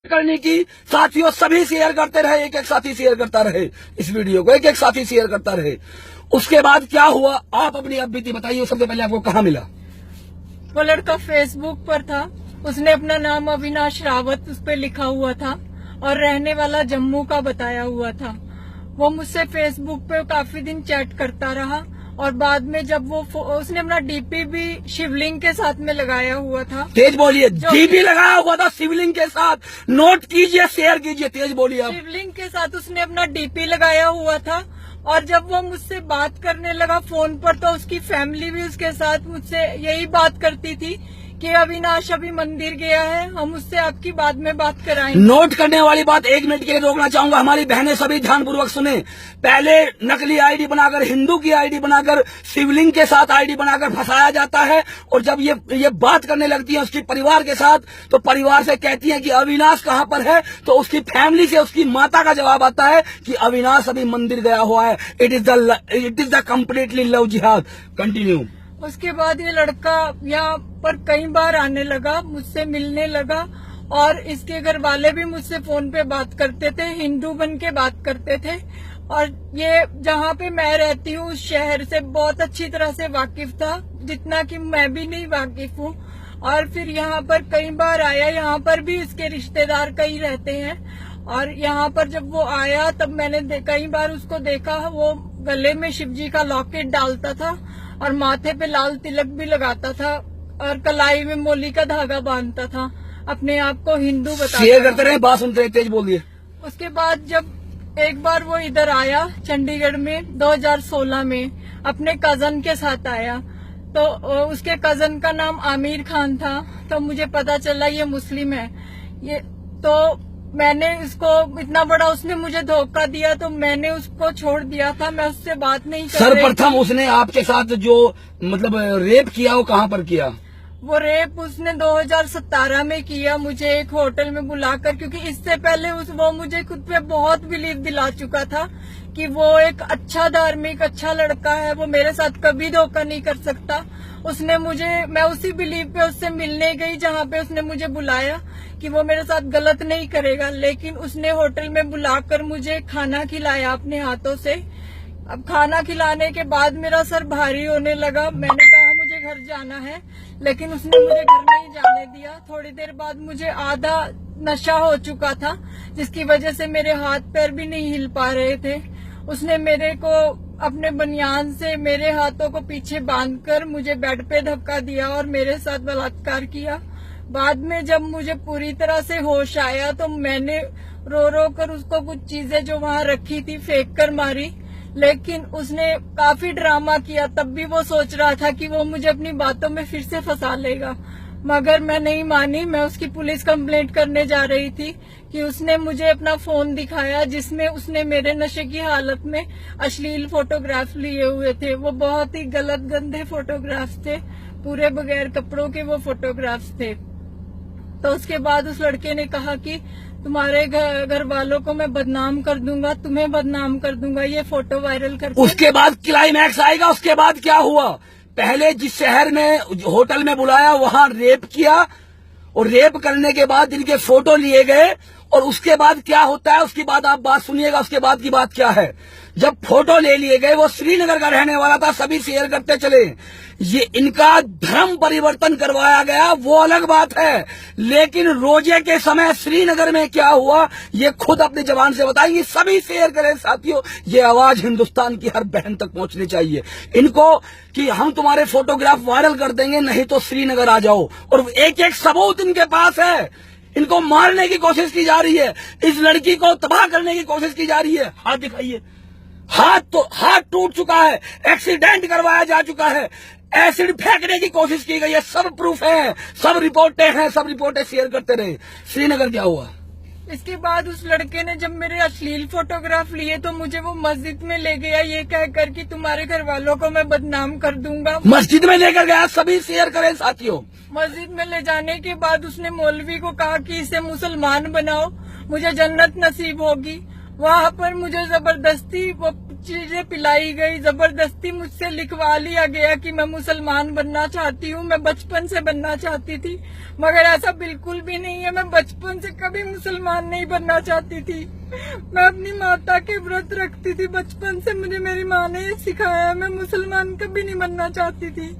करने की साथियों सभी शेयर करते रहे, एक एक साथी शेयर करता रहे इस वीडियो को, एक एक साथी शेयर करता रहे। उसके बाद क्या हुआ, आप अपनी अब बीती बताइए। सबसे पहले आपको कहाँ मिला? वो लड़का फेसबुक पर था, उसने अपना नाम अविनाश रावत उस पर लिखा हुआ था और रहने वाला जम्मू का बताया हुआ था। वो मुझसे फेसबुक पे काफी दिन चैट करता रहा और बाद में जब वो उसने अपना डीपी भी शिवलिंग के साथ में लगाया हुआ था। तेज बोलिए। डीपी लगाया हुआ था शिवलिंग के साथ, नोट कीजिए, शेयर कीजिए, तेज बोलिए आप। शिवलिंग के साथ उसने अपना डीपी लगाया हुआ था और जब वो मुझसे बात करने लगा फोन पर तो उसकी फैमिली भी उसके साथ मुझसे यही बात करती थी कि अविनाश अभी मंदिर गया है, हम उससे आपकी बाद में बात कराएंगे। नोट करने वाली बात 1 मिनट के लिए रोकना चाहूंगा। हमारी बहनें सभी ध्यानपूर्वक सुने। पहले नकली आईडी बनाकर, हिंदू की आईडी बनाकर, शिवलिंग के साथ आईडी बनाकर फंसाया जाता है और जब ये बात करने लगती है उसके परिवार के साथ तो परिवार से कहती है कि अविनाश कहाँ पर है, तो उसकी फैमिली से उसकी माता का जवाब आता है कि अविनाश अभी मंदिर गया हुआ है। It is the completely love जिहाद। कंटिन्यू। उसके बाद ये लड़का यहाँ पर कई बार आने लगा, मुझसे मिलने लगा और इसके घर वाले भी मुझसे फोन पे बात करते थे, हिंदू बन के बात करते थे और ये जहाँ पे मैं रहती हूँ उस शहर से बहुत अच्छी तरह से वाकिफ था, जितना कि मैं भी नहीं वाकिफ हूँ। और फिर यहाँ पर कई बार आया, यहाँ पर भी इसके रिश्तेदार कई रहते हैं और यहाँ पर जब वो आया तब मैंने कई बार उसको देखा, वो गले में शिवजी का लॉकेट डालता था और माथे पे लाल तिलक भी लगाता था और कलाई में मोली का धागा बांधता था, अपने आप को हिंदू बताता था। शेयर करते रहे, बात सुनते रहे, तेज बोलिए। उसके बाद जब एक बार वो इधर आया चंडीगढ़ में 2016 में अपने कजन के साथ आया, तो उसके कजन का नाम आमिर खान था, तो मुझे पता चला ये मुस्लिम है। ये तो मैंने इसको, इतना बड़ा उसने मुझे धोखा दिया तो मैंने उसको छोड़ दिया था, मैं उससे बात नहीं कर रही। सर्वप्रथम उसने आपके साथ जो मतलब रेप किया वो कहाँ पर किया? वो रेप उसने 2017 में किया, मुझे एक होटल में बुलाकर, क्योंकि इससे पहले वो मुझे खुद पे बहुत बिलीव दिला चुका था कि वो एक अच्छा धार्मिक अच्छा लड़का है, वो मेरे साथ कभी धोखा नहीं कर सकता। उसने मुझे, मैं उसी बिलीव पे उससे मिलने गई जहाँ पे उसने मुझे बुलाया कि वो मेरे साथ गलत नहीं करेगा, लेकिन उसने होटल में बुलाकर मुझे खाना खिलाया अपने हाथों से। अब खाना खिलाने के बाद मेरा सर भारी होने लगा, मैंने कहा मुझे घर जाना है, लेकिन उसने मुझे घर नहीं जाने दिया। थोड़ी देर बाद मुझे आधा नशा हो चुका था जिसकी वजह से मेरे हाथ पैर भी नहीं हिल पा रहे थे। उसने मेरे को अपने बनियान से मेरे हाथों को पीछे बांधकर मुझे बेड पे धक्का दिया और मेरे साथ बलात्कार किया। बाद में जब मुझे पूरी तरह से होश आया तो मैंने रो रो कर उसको कुछ चीजें जो वहाँ रखी थी फेंक कर मारी, लेकिन उसने काफी ड्रामा किया। तब भी वो सोच रहा था कि वो मुझे अपनी बातों में फिर से फंसा लेगा, मगर मैं नहीं मानी। मैं उसकी पुलिस कंप्लेंट करने जा रही थी कि उसने मुझे अपना फोन दिखाया जिसमें उसने मेरे नशे की हालत में अश्लील फोटोग्राफ लिए हुए थे। वो बहुत ही गलत गंदे फोटोग्राफ्स थे, पूरे बगैर कपड़ों के वो फोटोग्राफ्स थे। तो उसके बाद उस लड़के ने कहा कि तुम्हारे घर वालों को मैं बदनाम कर दूंगा, तुम्हें बदनाम कर दूंगा, ये फोटो वायरल कर। उसके बाद क्लाइमैक्स आएगा। उसके बाद क्या हुआ? पहले जिस शहर में होटल में बुलाया वहां रेप किया और रेप करने के बाद इनके फोटो लिए गए और उसके बाद क्या होता है उसकी बात आप बात सुनिएगा। उसके बाद की बात क्या है, जब फोटो ले लिए गए, वो श्रीनगर का रहने वाला था, सभी शेयर करते चले। ये इनका धर्म परिवर्तन करवाया गया वो अलग बात है, लेकिन रोजे के समय श्रीनगर में क्या हुआ ये खुद अपनी जबान से बताएंगे। सभी शेयर करें साथियों, ये आवाज हिंदुस्तान की हर बहन तक पहुंचनी चाहिए इनको कि हम तुम्हारे फोटोग्राफ वायरल कर देंगे, नहीं तो श्रीनगर आ जाओ। और एक एक सबूत इनके पास है। इनको मारने की कोशिश की जा रही है, इस लड़की को तबाह करने की कोशिश की जा रही है। हाथ दिखाइए, हाथ टूट चुका है, एक्सीडेंट करवाया जा चुका है, एसिड फेंकने की कोशिश की गई है, सब प्रूफ है, सब रिपोर्टें शेयर करते रहे। श्रीनगर क्या हुआ? इसके बाद उस लड़के ने जब मेरे अश्लील फोटोग्राफ लिए तो मुझे वो मस्जिद में ले गया, ये कहकर कि तुम्हारे घर वालों को मैं बदनाम कर दूंगा। मस्जिद में लेकर गया, सभी शेयर करें साथियों। मस्जिद में ले जाने के बाद उसने मौलवी को कहा कि इसे मुसलमान बनाओ, मुझे जन्नत नसीब होगी। वहाँ पर मुझे जबरदस्ती वो चीजें पिलाई गई, जबरदस्ती मुझसे लिखवा लिया गया कि मैं मुसलमान बनना चाहती हूँ। मैं बचपन से बनना चाहती थी, मगर ऐसा बिल्कुल भी नहीं है। मैं बचपन से कभी मुसलमान नहीं बनना चाहती थी। मैं अपनी माता के व्रत रखती थी, बचपन से मुझे मेरी माँ ने ये सिखाया। मैं मुसलमान कभी नहीं बनना चाहती थी।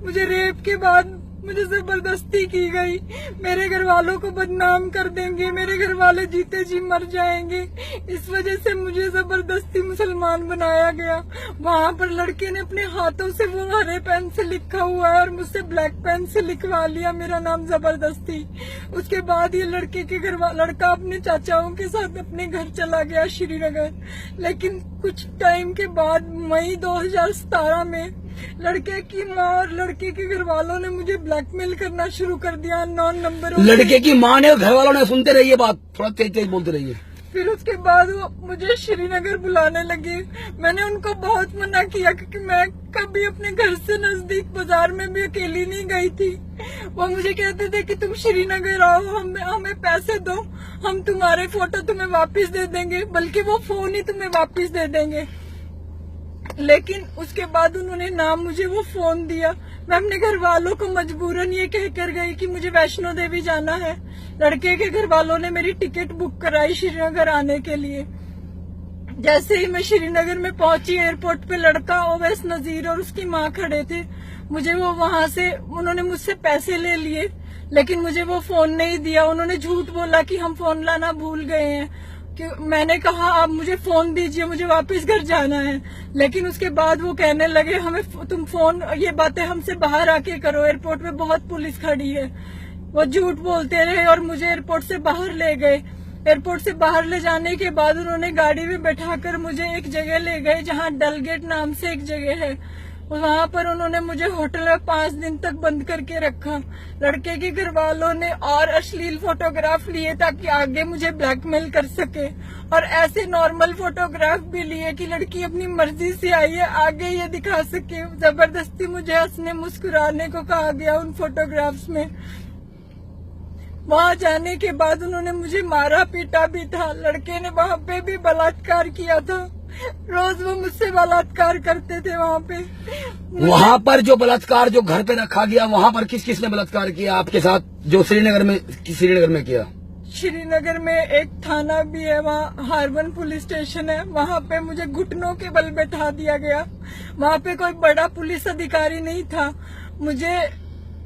मुझे रेप के बाद मुझे जबरदस्ती की गई। मेरे घर वालों को बदनाम कर देंगे, मेरे घर वाले जीते जी मर जाएंगे, इस वजह से मुझे जबरदस्ती मुसलमान बनाया गया। वहाँ पर लड़के ने अपने हाथों से वो हरे पेन से लिखा हुआ है और मुझसे ब्लैक पेन से लिखवा लिया मेरा नाम जबरदस्ती। उसके बाद ये लड़का अपने चाचाओं के साथ अपने घर चला गया श्रीनगर। लेकिन कुछ टाइम के बाद मई 2017 में लड़के की माँ और लड़के के घर वालों ने मुझे ब्लैकमेल करना शुरू कर दिया अननोन नंबरों से। लड़के की माँ ने और घर वालों ने, सुनते रहिए बात, थोड़ा तेज तेज बोलते रहिए। फिर उसके बाद वो मुझे श्रीनगर बुलाने लगे। मैंने उनको बहुत मना किया क्योंकि मैं कभी अपने घर से नजदीक बाजार में भी अकेली नहीं गई थी। वो मुझे कहते थे कि तुम श्रीनगर आओ, हमें पैसे दो, हम तुम्हारे फोटो तुम्हें वापस दे देंगे, बल्कि वो फोन ही तुम्हें वापस दे देंगे। लेकिन उसके बाद उन्होंने ना मुझे वो फोन दिया। मैं अपने घर वालों को मजबूरन ये कहकर गई कि मुझे वैष्णो देवी जाना है। लड़के के घर वालों ने मेरी टिकट बुक कराई श्रीनगर आने के लिए। जैसे ही मैं श्रीनगर में पहुंची, एयरपोर्ट पे लड़का ओवैस नजीर और उसकी माँ खड़े थे। मुझे वो वहां से, उन्होंने मुझसे पैसे ले लिए, लेकिन मुझे वो फोन नहीं दिया। उन्होंने झूठ बोला कि हम फोन लाना भूल गए हैं। कि मैंने कहा आप मुझे फोन दीजिए, मुझे वापस घर जाना है। लेकिन उसके बाद वो कहने लगे हमें तुम फोन, ये बातें हमसे बाहर आके करो, एयरपोर्ट में बहुत पुलिस खड़ी है। वो झूठ बोलते रहे और मुझे एयरपोर्ट से बाहर ले गए। एयरपोर्ट से बाहर ले जाने के बाद उन्होंने गाड़ी में बैठाकर मुझे एक जगह ले गए जहाँ डलगेट नाम से एक जगह है। वहाँ पर उन्होंने मुझे होटल में 5 दिन तक बंद करके रखा। लड़के के घर वालों ने और अश्लील फोटोग्राफ लिए ताकि आगे मुझे ब्लैकमेल कर सके, और ऐसे नॉर्मल फोटोग्राफ भी लिए कि लड़की अपनी मर्जी से आई है, आगे ये दिखा सके। जबरदस्ती मुझे हंसने मुस्कुराने को कहा गया उन फोटोग्राफ्स में। वहाँ जाने के बाद उन्होंने मुझे मारा पीटा भी था। लड़के ने वहाँ पे भी बलात्कार किया था। रोज वो मुझसे बलात्कार करते थे वहाँ पे। वहाँ पर जो बलात्कार जो घर पे रखा गया, वहाँ पर किस किस ने बलात्कार किया आपके साथ, जो श्रीनगर में किया? श्रीनगर में एक थाना भी है, वहाँ हार्बन पुलिस स्टेशन है। वहाँ पे मुझे घुटनों के बल बैठा दिया गया। वहाँ पे कोई बड़ा पुलिस अधिकारी नहीं था। मुझे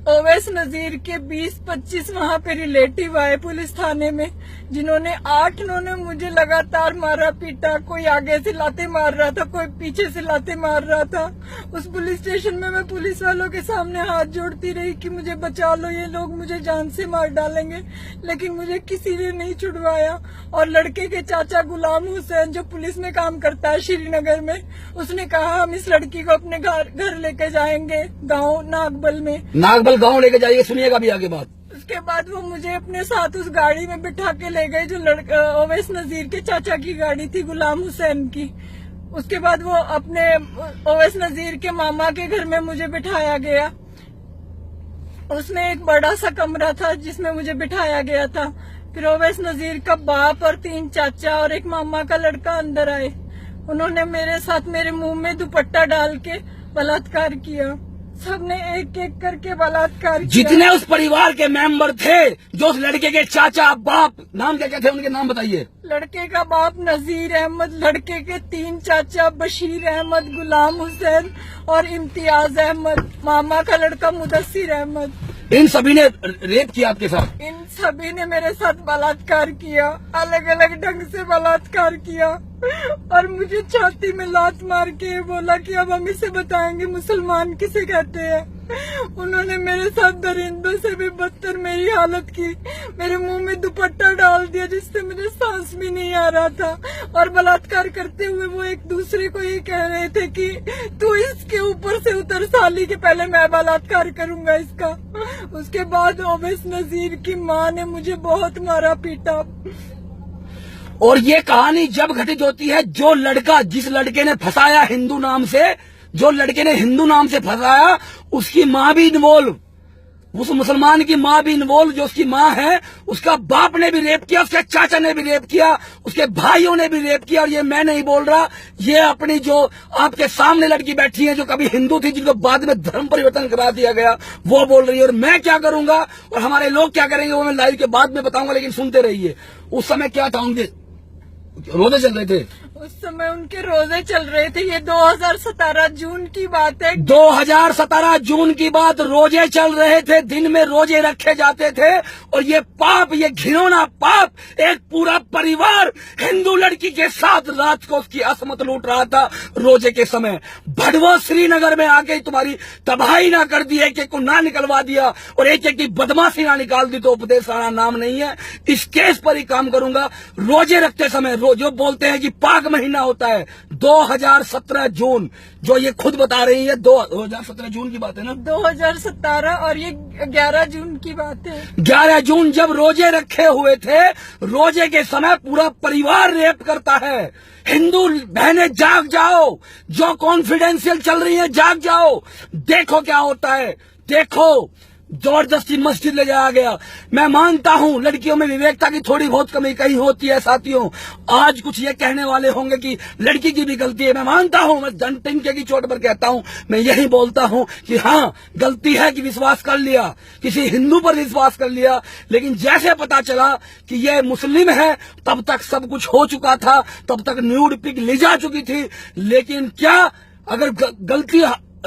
ओवैस नजीर के 20-25 वहाँ पे रिलेटिव आए पुलिस थाने में, जिन्होंने 8 ने मुझे लगातार मारा पीटा। कोई आगे से लाते मार रहा था, कोई पीछे से लाते मार रहा था। उस पुलिस स्टेशन में मैं पुलिस वालों के सामने हाथ जोड़ती रही कि मुझे बचा लो, ये लोग मुझे जान से मार डालेंगे, लेकिन मुझे किसी ने नहीं छुड़वाया। और लड़के के चाचा गुलाम हुसैन, जो पुलिस में काम करता है श्रीनगर में, उसने कहा हम इस लड़की को अपने घर लेके जाएंगे, गाँव नागबल में गाँव लेके जाइए, सुनिएगा भी आगे बात। उसके बाद वो मुझे अपने साथ उस गाड़ी में बिठा के ले गए जो ओवैस नजीर के चाचा की गाड़ी थी, गुलाम हुसैन की। उसके बाद वो अपने ओवैस नजीर के मामा के घर में मुझे बिठाया गया। उसमें एक बड़ा सा कमरा था जिसमें मुझे बिठाया गया था। फिर ओवैस नजीर का बाप और 3 चाचा और एक मामा का लड़का अंदर आए। उन्होंने मेरे साथ मेरे मुंह में दुपट्टा डाल के बलात्कार किया। सबने एक एक करके बलात्कार किया। जितने उस परिवार के मेंबर थे, जो उस लड़के के चाचा बाप, नाम क्या क्या थे उनके, नाम बताइए। लड़के का बाप नजीर अहमद, लड़के के 3 चाचा बशीर अहमद, गुलाम हुसैन और इम्तियाज अहमद, मामा का लड़का मुदस्सिर अहमद। इन सभी ने रेप किया आपके साथ? इन सभी ने मेरे साथ बलात्कार किया, अलग अलग ढंग से बलात्कार किया। और मुझे छाती में लात मार के बोला कि अब हम इसे बताएंगे मुसलमान किसे कहते हैं। उन्होंने मेरे साथ दरिंदों से भी बदतर मेरी हालत की। मेरे मुंह में दुपट्टा डाल दिया जिससे मुझे सांस भी नहीं आ रहा था। और बलात्कार करते हुए वो एक दूसरे को ये कह रहे थे कि तू इसके ऊपर से उतर साली के, पहले मैं बलात्कार करूंगा इसका। उसके बाद ओवैस नजीर की माँ ने मुझे बहुत मारा पीटा। और ये कहानी जब घटित होती है, जो लड़का, जिस लड़के ने फंसाया हिंदू नाम से, जो लड़के ने हिंदू नाम से फंसाया, उसकी माँ भी इन्वॉल्व। उस मुसलमान की माँ भी इन्वॉल्व, जो उसकी माँ है, उसका बाप ने भी रेप किया, उसके चाचा ने भी रेप किया, उसके भाइयों ने भी रेप किया। और ये मैं नहीं बोल रहा, ये अपनी जो आपके सामने लड़की बैठी है, जो कभी हिंदू थी, जिनको बाद में धर्म परिवर्तन करा दिया गया, वो बोल रही है। और मैं क्या करूंगा और हमारे लोग क्या करेंगे वो मैं लाइव के बाद में बताऊंगा, लेकिन सुनते रहिए। उस समय क्या था, उनके रोजे चल रहे थे, उस समय उनके रोजे चल रहे थे। ये 2017 जून की बात है। 2017 जून की बात, रोजे चल रहे थे, दिन में रोजे रखे जाते थे। और ये पाप, ये घिनौना पाप, एक पूरा परिवार हिंदू लड़की के साथ रात को उसकी असमत लूट रहा था रोजे के समय। भड़वा श्रीनगर में आके तुम्हारी तबाही ना कर दी, एक एक को ना निकलवा दिया और एक एक की बदमाशी ना निकाल दी, तो उपदेश राणा नाम नहीं है। इस केस पर ही काम करूंगा। रोजे रखते समय जो बोलते हैं कि पाक महीना होता है, 2017 जून, जो ये खुद बता रही है, 2017 जून की बात है ना, 2017, और ये 11 जून की बात है। 11 जून जब रोजे रखे हुए थे, रोजे के समय पूरा परिवार रेप करता है। हिंदू बहनें जाग जाओ, जो कॉन्फिडेंशियल चल रही है जाग जाओ, देखो क्या होता है, देखो। जबरदस्ती मस्जिद ले जाया गया। मैं मानता हूं लड़कियों में विवेकता की थोड़ी बहुत कमी कहीं होती है साथियों। आज कुछ ये कहने वाले होंगे कि लड़की की भी गलती है, मैं मानता हूं, मैं डंटिंके की चोट पर कहता हूं, मैं यही बोलता हूं कि हाँ गलती है कि विश्वास कर लिया, किसी हिंदू पर विश्वास कर लिया। लेकिन जैसे पता चला कि ये मुस्लिम है, तब तक सब कुछ हो चुका था, तब तक न्यूड पिक ली जा चुकी थी। लेकिन क्या अगर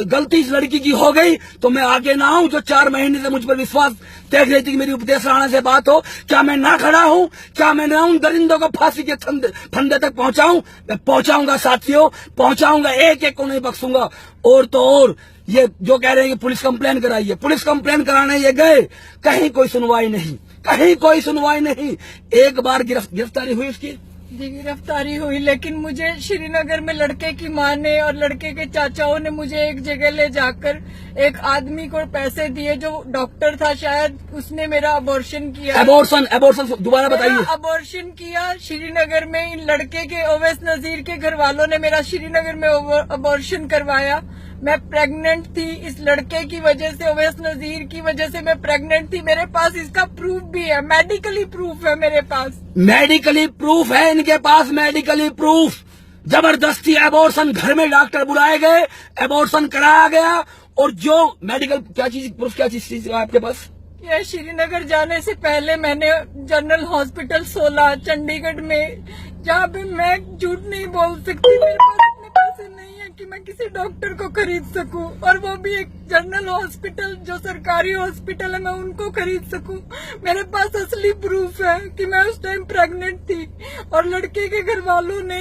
गलती इस लड़की की हो गई तो मैं आगे ना आऊं, जो 4 महीने से मुझ पर विश्वास देख रही थी कि मेरी उपदेश राणा से बात हो, क्या मैं ना खड़ा हूं? क्या मैं ना उन दरिंदों को फांसी के फंदे तक पहुंचाऊं? मैं पहुंचाऊंगा साथियों, पहुंचाऊंगा, एक एक को नहीं बख्शूंगा। और तो और ये जो कह रहे हैं कि पुलिस कंप्लेन कराइए, पुलिस कंप्लेन कराने ये गए, कहीं कोई सुनवाई नहीं, कहीं कोई सुनवाई नहीं। एक बार गिरफ्तारी हुई उसकी, जी गिरफ्तारी हुई, लेकिन मुझे श्रीनगर में लड़के की मां ने और लड़के के चाचाओं ने मुझे एक जगह ले जाकर एक आदमी को पैसे दिए, जो डॉक्टर था शायद, उसने मेरा अबॉर्शन किया। अबॉर्शन दोबारा बताइए। अबॉर्शन किया श्रीनगर में। इन लड़के के ओवैस नजीर के घर वालों ने मेरा श्रीनगर में अबॉर्शन करवाया। मैं प्रेग्नेंट थी इस लड़के की वजह से, ओवैस नजीर की वजह से मैं प्रेग्नेंट थी। मेरे पास इसका प्रूफ भी है, मेडिकली प्रूफ है मेरे पास, मेडिकली प्रूफ है इनके पास, मेडिकली प्रूफ। जबरदस्ती एबॉर्शन, घर में डॉक्टर बुलाए गए, एबॉर्शन कराया गया। और जो मेडिकल क्या चीज आपके पास? यह श्रीनगर जाने से पहले मैंने जनरल हॉस्पिटल 16 चंडीगढ़ में, जहाँ पे मैं झूठ नहीं बोल सकती, मेरे पास इतने पैसे नहीं है कि मैं किसी डॉक्टर को खरीद सकूं, और वो भी एक जनरल हॉस्पिटल जो सरकारी हॉस्पिटल है, मैं उनको खरीद सकूं। मेरे पास असली प्रूफ है कि मैं उस टाइम प्रेग्नेंट थी। और लड़के के घर वालों ने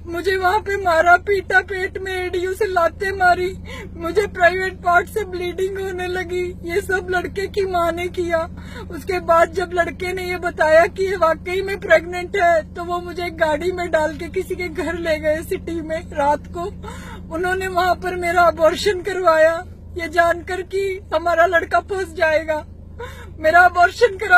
मुझे वहाँ पे मारा, पीटा, पेट में एडीयू से लाते मारी, मुझे प्राइवेट पार्ट से ब्लीडिंग होने लगी। ये सब लड़के की माँ ने किया। उसके बाद जब लड़के ने ये बताया कि ये वाकई में प्रेग्नेंट है, तो वो मुझे एक गाड़ी में डाल के किसी के घर ले गए सिटी में रात को। उन्होंने वहाँ पर मेरा अबॉर्शन करवाया, ये जानकर कि हमारा लड़का फंस जाएगा। मेरा अबॉर्शन करा